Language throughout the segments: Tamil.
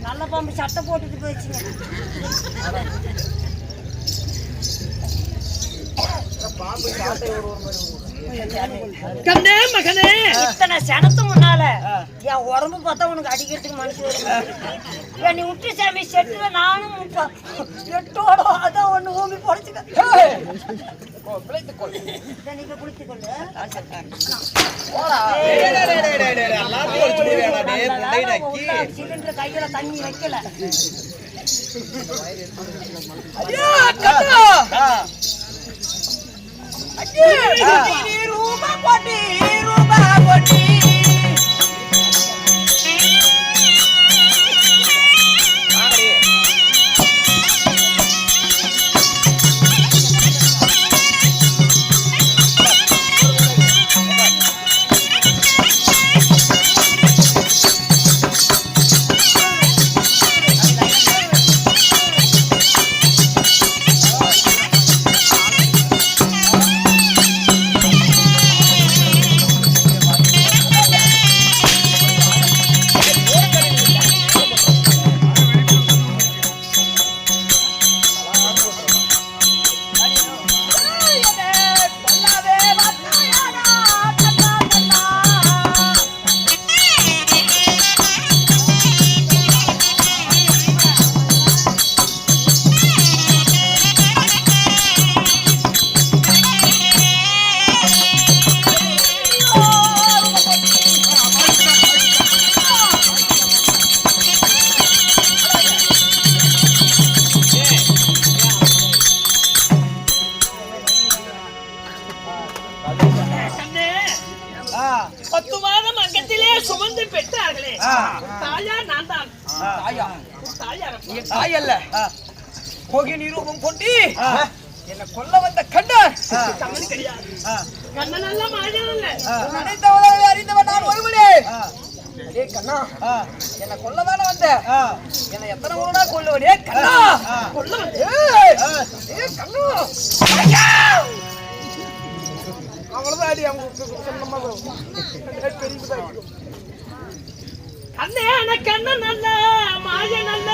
நல்ல பாம்பு சட்டை போட்டுட்டு போயிடுச்சுங்க. மகனே இத்தனை சனத்து முன்னால என் உடம்பு பார்த்தா உனக்கு அடிக்கிறதுக்கு மனசு வரும். நீ விட்டு சாமி செட்டுல நானும் எட்டோட அதான் ஒண்ணு ஊமி பொழைச்சுக்க. நீங்க குளித்து கொள்ளு. சிலிண்டர் கையில தண்ணி வைக்கல. ரூபா போட்டி ரூபா போட்டி ரூபம் கொண்டு என்ன கொல்ல வந்த கண்ணன் கிடையாது. அறிந்தவன் நான் ஒருவனே. கண்ணா என்ன கொல்லதான வந்த என்ன எத்தனை ஊரா கொல்லுவனே கண்ணா கொல்ல கண்ணா அவ்வளவுதான் அடி. அண்ணே எனக்கு என்ன நல்ல மாய நல்ல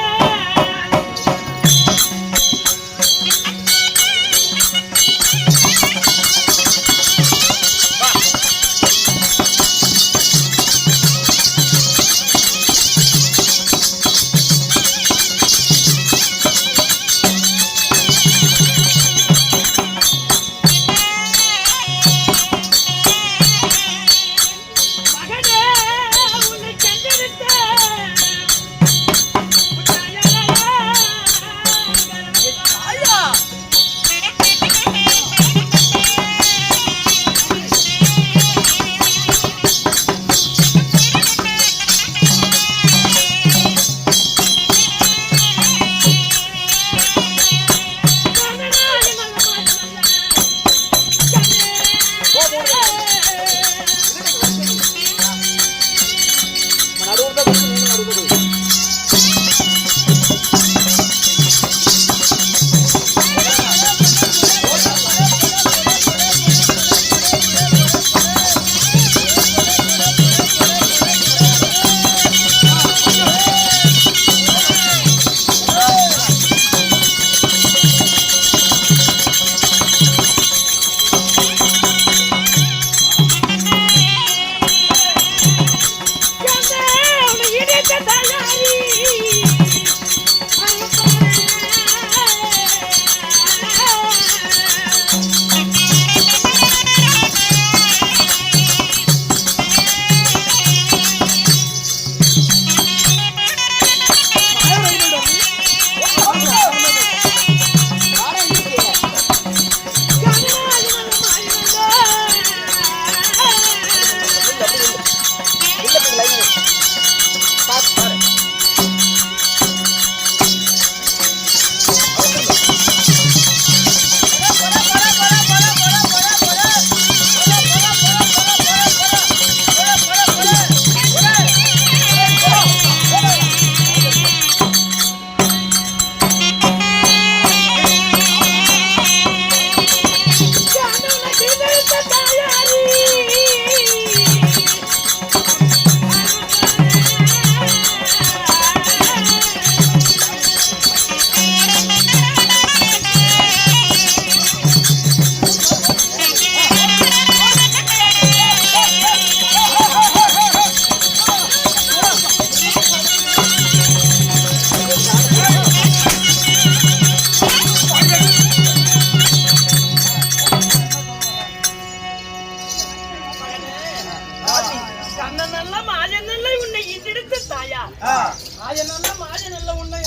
மாய நல்ல உன்னை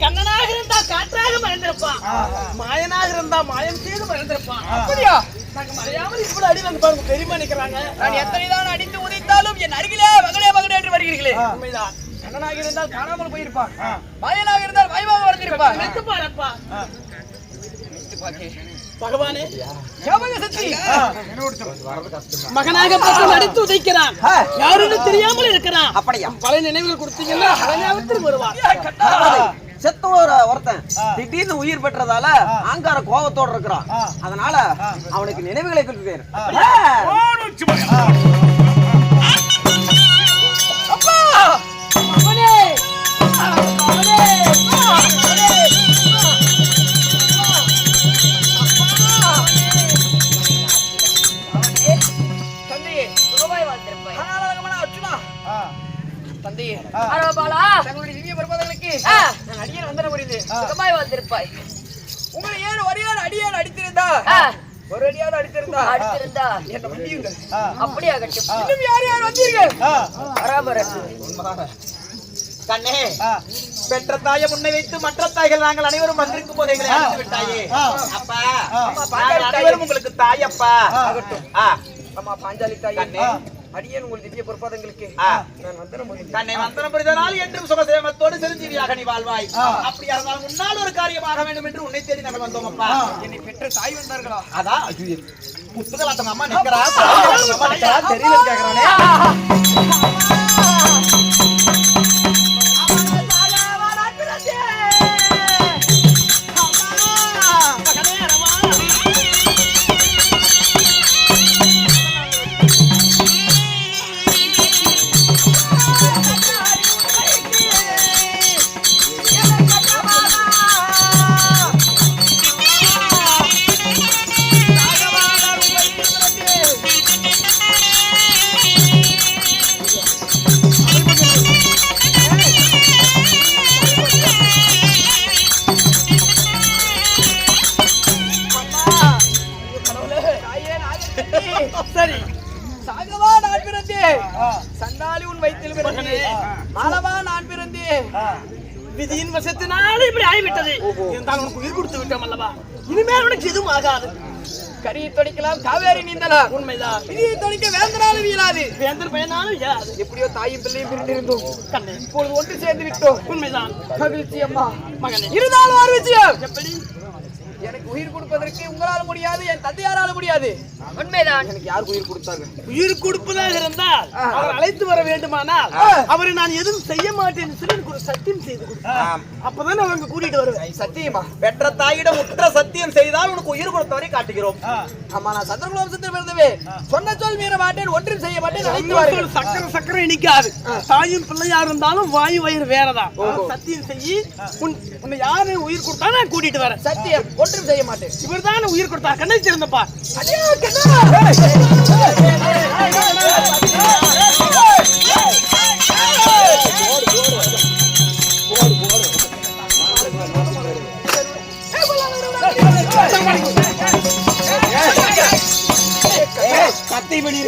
கண்ணனாக இருந்தா காற்றாக மறைந்திருப்பான், மாயனாக இருந்தா மாயம் செய்து மறைந்திருப்பான். அப்படியா? நாங்க மறையாமல் இவ்வளவு அடி வந்து பாருங்க பெரியமா நிக்கிறாங்க. நான் எத்தனைதான் அடித்து உதைத்தாலும் என் அருகிலே மகளே மகளே என்று வருகிறீர்களே. உண்மைதான். கண்ணனாக இருந்தால் காணாமல் போயிருப்பான், மாயனாக இருந்தால் பயமாக வளர்ந்திருப்பான். நினைத்து பாருப்பா பகவானே. மகனாக பார்த்து நடித்து உதைக்கிறான், யாருன்னு தெரியாமல் இருக்கிறான். அப்படியா? பல நினைவுகள் கொடுத்தீங்கன்னா பழங்காலத்தில் வருவான். செத்த ஒருத்தன் திடீர்னு உயிர் பெற்றதால ஆங்கார கோபத்தோடு இருக்கிறான். அதனால அவனுக்கு நினைவுகளை கொடுக்கிறேன். உங்களை ஏன் ஒரேயாடு அடியாடு அடித்திருந்தா, ஒரு அடியாடு அடித்திருந்தா என்ன மன்னியுங்க. அப்படியாகட்டும். இன்னும் யார் யார் வந்தீர்கள்? கண்ணே, பெற்ற தாயை முன்னை வைத்து மற்ற தாய்கள் நாங்கள் அனைவரும் வந்திருக்கும் போது எங்களை அழைத்து விட்டாயே. அப்பா, அனைவரும் உங்களுக்கு தாயப்பா. அம்மா பாஞ்சாலி தாய், அடியேன் உங்கள் திவ்ய பொறுப்பாதங்களுக்கு கண்ணை வந்தனம் புரிதனால் என்றும் சுகசேமத்தோடு சிறுஜீவியாக நீ வாழ்வாய். அப்படியா இருந்தால் முன்னால் ஒரு காரியமாக வேண்டும் என்று உன்னை தேடி நாங்கள் வந்தோம். அப்பா, என்னை பெற்ற தாய் வந்தார்களா? அதான் புத்தகலாட்டம் அம்மா நிற்கிறா, தெரியல கேட்கிறானே. சரி, சாகவா நான் பிறந்தேன், சண்டாளி உன் வயிற்றில் பிறந்தேன், மாலவா நான் பிறந்தேன். விதியின் வசத்தினால இப்படி ஆகிவிட்டது. இருந்தாலும் உனக்கு உயிர் கொடுத்து விட்டோம் அல்லவா, இனிமேல் உனக்கு எதுவும் ஆகாது. கரியை தொடைக்கலாம், காவேரி நீந்தலாம். உண்மைதான். விதியை தொடைக்க வேந்தனாலும் இயலாது, வேந்தர் பயனாலும் இயலாது. எப்படியோ தாயும் பிள்ளையும் பிரிந்திருந்தோம், கண்ணே இப்பொழுது ஒன்று சேர்ந்து விட்டோம். உண்மைதான். மகிழ்ச்சி அம்மா. மகனே, இருந்தாலும் ஒரு விஷயம். எப்படி? எனக்கு உயிர் கொடுப்பதற்கு உங்களால முடியாது, என் தந்தையாரால முடியாது. உண்மைதான். எனக்கு யாருக்கு உயிர் கொடுத்தாங்க? உயிர் கொடுப்பதாக இருந்தால் அவர் அழைத்து வர வேண்டுமானால் அவரை நான் எதுவும் செய்ய மாட்டேன் சொல்லி ஒரு சத்தியம் செய்து கொடுத்தேன். அப்பதான் அவங்க கூட்டிட்டு வருவேன். சத்தியமா? பெற்ற தாயிடம் உற்ற சத்தியம் செய்தால் உனக்கு உயிர் கொடுத்தவரை காட்டுகிறோம். ஆமா, நான் சந்திரகுல வம்சத்தில் பிறந்தவே சொன்ன சொல் மீற மாட்டேன், ஒன்றும் செய்ய மாட்டேன். சக்கரை சக்கரை இனிக்காது. தாயும் பிள்ளையா இருந்தாலும் வாயு வயிறு வேறதான். சத்தியம் செய்யி உன்னை யாரு உயிர் கொடுத்தா நான் கூட்டிட்டு வரேன். சத்தியம், ஒன்றும் செய்ய மாட்டேன். இவர் தான் உயிர் கொடுத்தார். கண்ணை திறந்தப்பா. கத்தை பண்ணி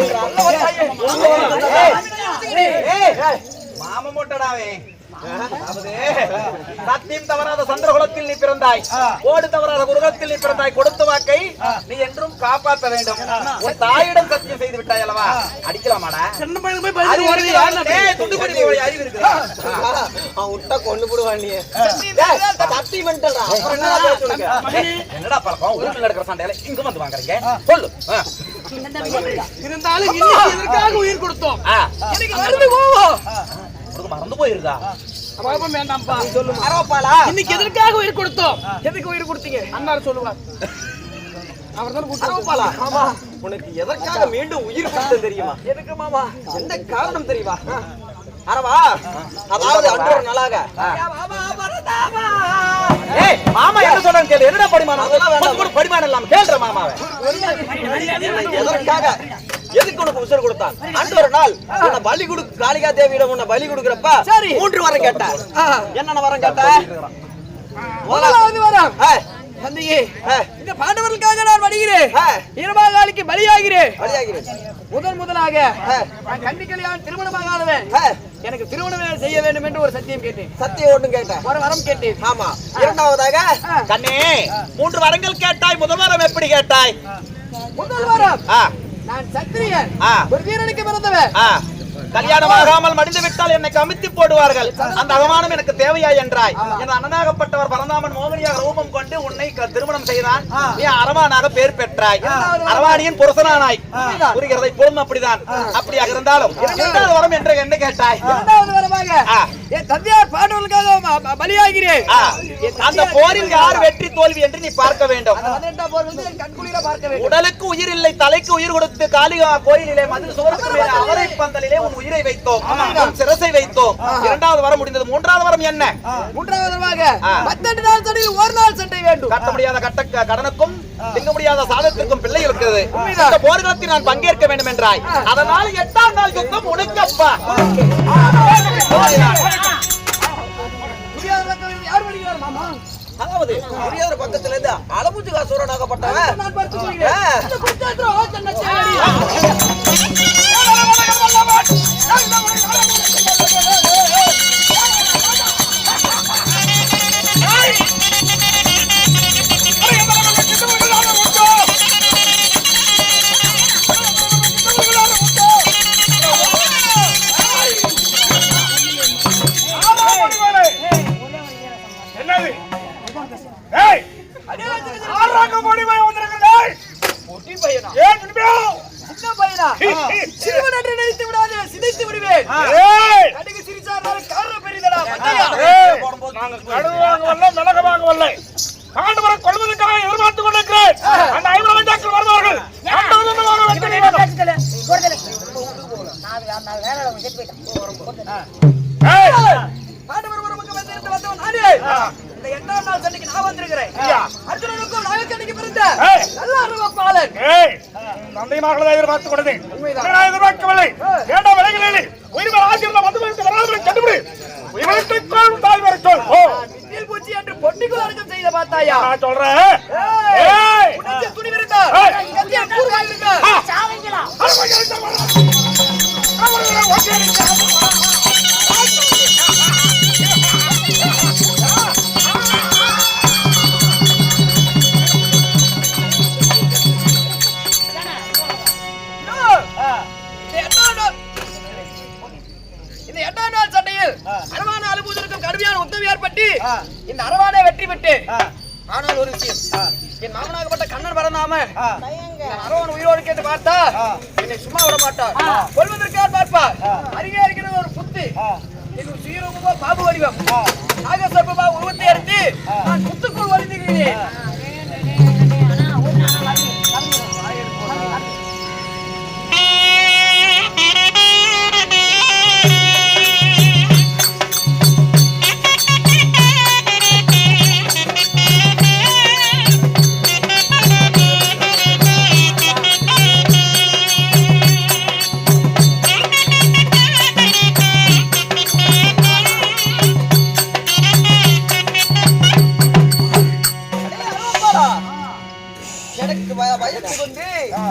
மாம மோட்டடாவே. சத்தியம் தவறாத சந்திரகுலத்தில் நீ பிறந்தாய், கோடு தவறாத குருகத்தில் நீ பிறந்தாய். கொடுத்த வாக்கை நீ என்றும் காப்பாற்ற வேண்டும். உன் தாயிடம் சத்தியம் செய்து விட்டாய் அல்லவா? அடிக்கலாமாடா? என்னடா பழக்கம்? ஊரில் நடக்கிற சண்டையில இங்க வந்து வாங்குறீங்க, சொல்லு. இருந்தாலும் எதற்காக உயிர் கொடுத்தோம்? மறந்து போயிருக்கா? வேண்டாம்ப்பா, சொல்லுங்க. இன்னைக்கு எதற்காக உயிர் கொடுத்தோம்? எதுக்கு உயிர் கொடுத்தீங்க? அண்ணாரு சொல்லுவார். உனக்கு எதற்காக மீண்டும் உயிர் கொடுத்தது தெரியுமா? எதுக்கு மாமா? எந்த காரணம் தெரியுமா? அரவா, அதாவது அன்று ஒரு நாளாக மாமா என்ன சொல்றான்னு கேளு. என்னடா படிமானம்? அதெல்லாம் வேண்டாம், படிமானம் இல்லாம கேள்ற மாமாவை. எதற்காக, எதுக்கு உனக்கு உசுறு கொடுத்தான்? அன்று ஒரு நாள் உன்னை பலி கொடு, காளிகா தேவியிடம் உன்னை பலி கொடுக்கிறப்ப 3 வரம் கேட்ட. என்னென்ன வரம் கேட்ட? முதலாவது வரம், தந்தையே, இந்த பாண்டவர்களுக்காக நான் வருகிறேன், இரவாகாலிக்கு பலியாகிறேன். முதலாக நான் கன்னிகளையான் திருமணமாகாதவன், எனக்கு திருமணம் செய்ய வேண்டும் என்று ஒரு சத்தியம் கேட்டேன். சத்தியம் ஒண்ணு கேட்டேன், ஒரு வரம் கேட்டேன். ஆமா. இரண்டாவதாக கண்ணே 3 வரங்கள் கேட்டாய், முதல் வரம் எப்படி கேட்டாய்? முதல் வரம் நான் சத்திரியன், ஒரு வீரனுக்கு பிறந்தவன். கல்யாணமாகாமல் மடிந்து விட்டால் என்னை கமித்தி போடுவார்கள், அந்த அவமானம் எனக்கு தேவையா என்றாய். என் அண்ணனாகப்பட்டவர் பரந்தாமன் மோகினியாக ரூபம் கொண்டு உன்னை திருமணம் செய்தான். நீ அரவானாக பேர் பெற்றாய், அரவாணியின் புருஷனானாய். புரிகிறதை போலும் அப்படிதான். அப்படியாக இருந்தாலும் இரண்டாவது வரம் என்று என்ன கேட்டாய்? இரண்டாவது வரமாக என் தந்தையார் பாண்டவர்களுக்காக பலியாகிறேன். அந்த போரில் யார் வெற்றி தோல்வி என்று நீ பார்க்க வேண்டும். உடலுக்கு உயிர் இல்லை, தலைக்கு உயிர் கொடுத்து காளிகா கோயிலிலே மதில் சுவருக்கு மேலே அவரை பந்தலிலே உன் உயிரை வைத்தோம், சிரசை வைத்தோம். இரண்டாவது வரம் முடிந்தது. மூன்றாவது வரம் என்ன? மூன்றாவது வரமாக 18 நாள் சண்டையில் ஒரு நாள் சண்டை வேண்டும். கட்ட முடியாத கடனுக்கும் திங்க முடியாத சாதத்திற்கும் பிள்ளை இருக்கிறது. இந்த போர்க்களத்தில் நான் பங்கேற்க வேண்டும் என்றாய். அதனால் 8ஆம் நாள் யுத்தம் உனக்கப்பா. அதாவது புரியாத பக்கத்துல இருந்து அளபுஜிகா சூரனாகப்பட்டவன் நான் பார்த்து சொல்கிறேன். இந்த குற்றத்திரோ தன்னச்சேரி இந்த அரவானை வெற்றி பெற்று. ஆனால் ஒரு விஷயம், என் மாமனாகப்பட்ட கண்ணன் பரந்தாமன் அரவன் உயிரோடு கேட்டு பார்த்தா என்னை சும்மா விட மாட்டார், கொல்வதற்காக பார்ப்பார். அருகே இருக்கிற ஒரு புத்து என் சீரூபமா பாபு வடிவம் நாகசர்பமா உருவத்தை எடுத்து நான் புத்துக்குள் வலிந்துகிறேன்.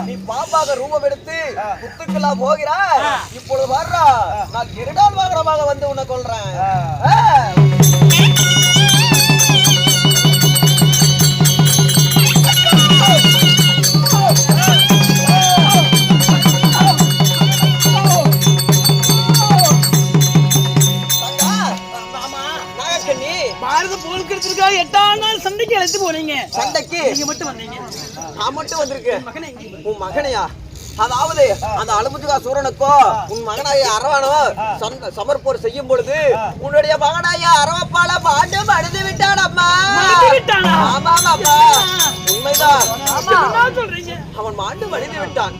நீ பாம்பாக ரூபம் எடுத்து புத்துக்கெல்லாம் போகிறாய். இப்பொழுது வர்றா, நான் 2ஆம் வாகனமாக வந்து உன்னை கொல்றேன். போர்க்கிறதுக்காக 8ஆம் நாள் சண்டைக்கு அழைத்து போறீங்க. சண்டைக்கு நீங்க மட்டும் வந்தீங்க? நான் மட்டும் வந்திருக்கேன். உன் மகனையா? அதாவது அந்த அளபுஜிகா சூரனுக்கோ உன் மகனாய அரவானோ சமர்ப்போர் செய்யும் பொழுது உன்னுடைய மகனாய அரவப்பால பாண்டும் அழுது விட்டான் அம்மா. ஆமா அம்மா, உண்மைதான். அவன் மாண்டும் அழுது விட்டான்.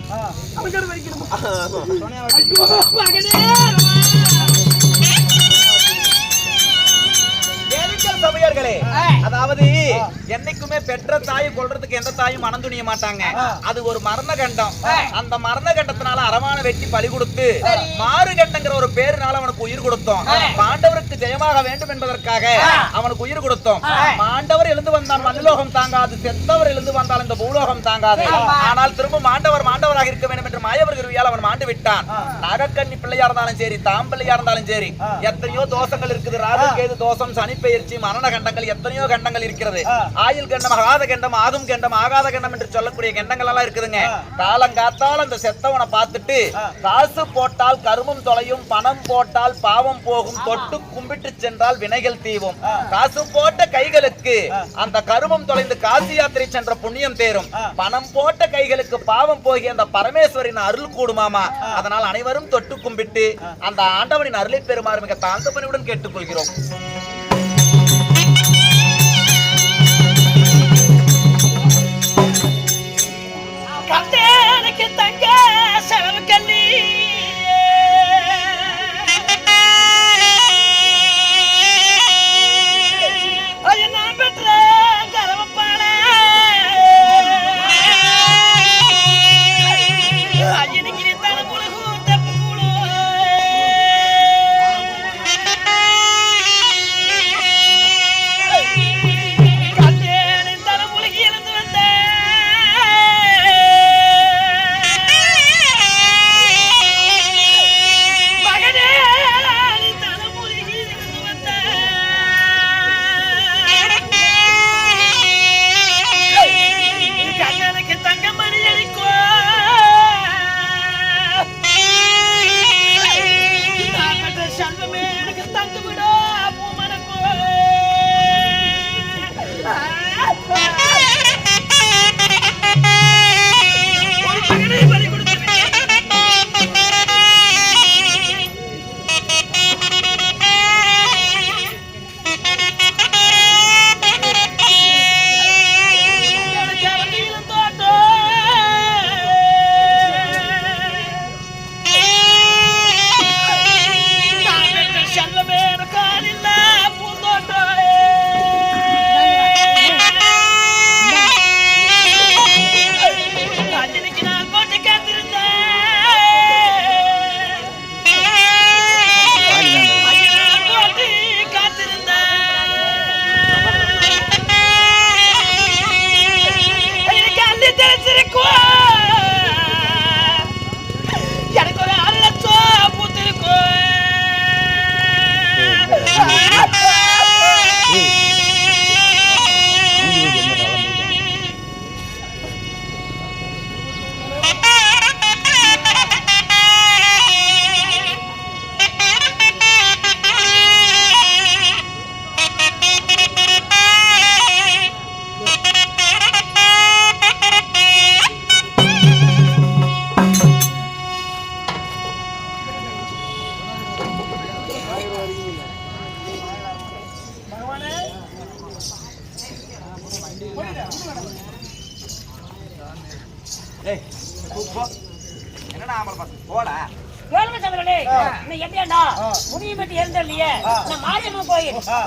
சபையர்களே, அதாவது என்னைக்குமே பெற்ற தாயை கொல்றதுக்கு எந்த தாயும் மனம் துணிய மாட்டாங்க. அது ஒரு மரண கண்டம். அந்த மரண கண்டத்தினால அரவான வெட்டி பலி கொடுத்து மாறு கண்டங்கிற ஒரு பேருனால அவனுக்கு உயிர் கொடுத்தோம். பாண்டவருக்கு ஜெயமாக வேண்டும் என்பதற்காக அவனுக்கு உயிர் கொடுத்தோம். மாண்டவர் எழுந்து வந்தால் மண்ணுலோகம் தாங்காது, செத்தவர் எழுந்து வந்தால் இந்த பூலோகம் தாங்காது. ஆனால் திரும்ப மாண்டவராக இருக்க வேண்டும் என்ற என்று மாயவர் கிருவியால் அவன் மாண்டு விட்டான். நாகக்கண்ணி பிள்ளையா இருந்தாலும் சரி, தாம்பிள்ளையா இருந்தாலும் சரி, எத்தனையோ தோஷங்கள் இருக்குது. ராகு கேது தோஷம், சனி பெயர்ச்சி, மரண கண்டங்கள், எத்தனையோ கண்டங்கள் இருக்கிறது. ஆயுள் கண்டம், ஆகாத கண்டம், ஆகும் கண்டம், ஆகாத கண்டம் என்று சொல்லக்கூடிய கண்டங்கள் எல்லாம் இருக்குதுங்க. காலங்காத்தால் அந்த செத்தவனை பார்த்துட்டு காசு போட்டால் கருமம் தொலையும், பணம் போட்டால் பாவம் போகும், தொட்டு கும்பிட்டு சென்றால் வினைகள் தீவும். காசு போட்ட கைகளுக்கு அந்த கருமம் தொலைந்து காசி யாத்திரை சென்ற புண்ணியம் தேரும். பணம் போட்ட கைகளுக்கு பாவம் போகி அந்த பரமேஸ்வரின் அருள் கூடுமாமா. அதனால் அனைவரும் தொட்டு கும்பிட்டு அந்த ஆண்டவனின் அருளை பெறுமாறு மிக தாழ்ந்த பணியுடன் கேட்டுக்கொள்கிறோம். கண்டேனுக்கு தங்க செலவு கல்லி நான் பெற்ற கரவப்பால அஜினிக்கு தலை முழுகு தப்பு முழு கண்டேனின் தலை முழுகி இருந்து வந்தேன்.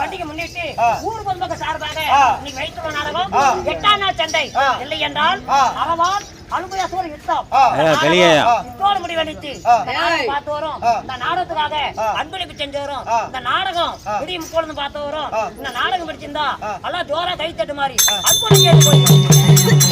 பண்டிகை முன்னிட்டு ஊர் பொதுமக்கள் சார்பாக இன்னைக்கு வைத்துள்ள நாடகம் 8ஆம் நாள் சண்டை. இல்லை என்றால் அறவால் அனுபவ யுத்தம் இதோடு முடிவெடுத்து பார்த்து வரும். இந்த நாடகத்துக்காக அன்பளிப்பு செஞ்சு வரும். இந்த நாடகம் விடியும் பொழுது பார்த்து வரும். இந்த நாடகம் பிடிச்சிருந்தா எல்லாம் ஜோரா கை தட்டு மாதிரி அன்பளிப்பு